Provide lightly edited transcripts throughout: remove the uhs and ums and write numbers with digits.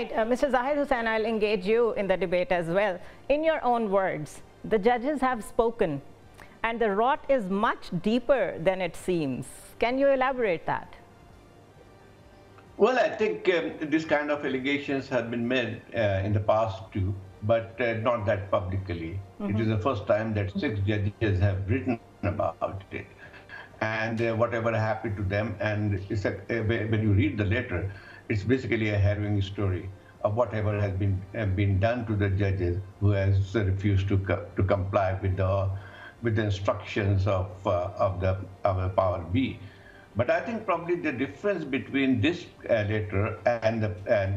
Mr. Zahid Hussain, I'll engage you in the debate as well. In your own words, the judges have spoken and the rot is much deeper than it seems. Can you elaborate that? Well, I think this kind of allegations have been made in the past too, but not that publicly. It is the first time that 6 judges have written about it. And whatever happened to them, and it's when you read the letter, it's basically a harrowing story of whatever has been done to the judges who has refused to comply with the instructions of the power B. But I think probably the difference between this letter and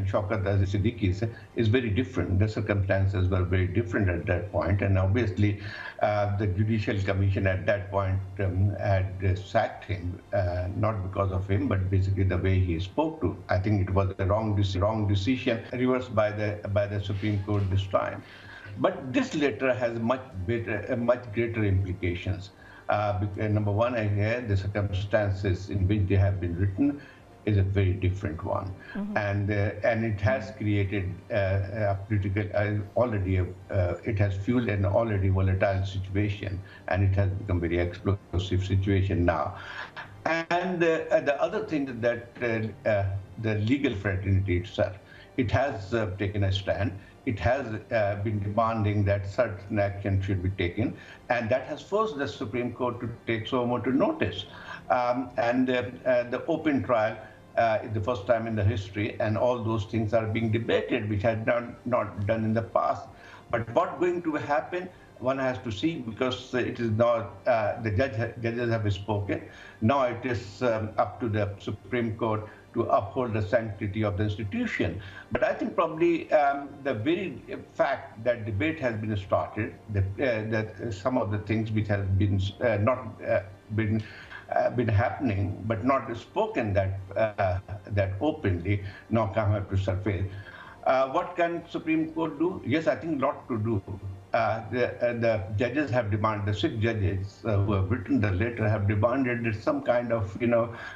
Shaukat Siddiqui's is very different. The circumstances were very different at that point, and obviously the Judicial Commission at that point had sacked him, not because of him, but basically the way he spoke to. I think it was a wrong decision, reversed by the Supreme Court this time. But this letter has much greater implications. Number one, the circumstances in which they have been written is a very different one, and it has created a political it has fueled an already volatile situation, and it has become a very explosive situation now. And the other thing is that the legal fraternity itself, it has taken a stand. It has been demanding that certain action should be taken, and that has forced the Supreme Court to take suo motu notice. The open trial is the first time in the history, and all those things are being debated, which had not done in the past. But what's going to happen, one has to see, because it is not the judges have spoken. Now it is up to the Supreme Court to uphold the sanctity of the institution. But I think probably the very fact that debate has been started, that some of the things which have been been happening but not spoken that openly now come up to surface. What can Supreme Court do? Yes, I think a lot to do. The judges have demanded, the 6 judges who have written the letter have demanded that some kind of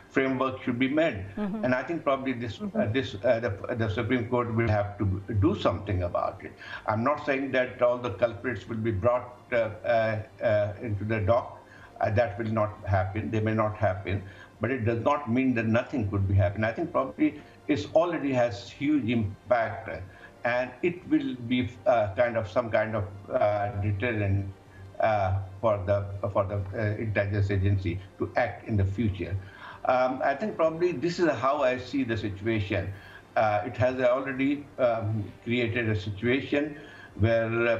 framework should be made. And I think probably the Supreme Court will have to do something about it. I'm not saying that all the culprits will be brought into the dock. That will not happen. They may not happen. But it does not mean that nothing could be happening. I think probably it already has huge impact, and it will be some kind of deterrent for the intelligence agency to act in the future. I think probably this is how I see the situation. It has already created a situation where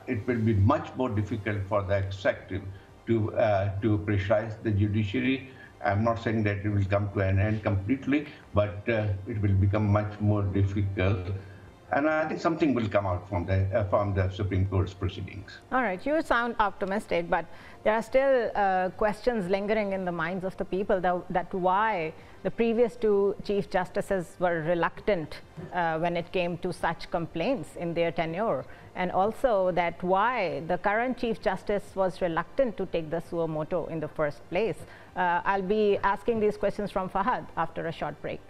it will be much more difficult for the executive to pressurize the judiciary. I'm not saying that it will come to an end completely, but it will become much more difficult. And I think something will come out from the Supreme Court's proceedings. All right, you sound optimistic, but there are still questions lingering in the minds of the people that why the previous 2 Chief Justices were reluctant when it came to such complaints in their tenure, and also that why the current Chief Justice was reluctant to take the suo motu in the first place. I'll be asking these questions from Fahad after a short break.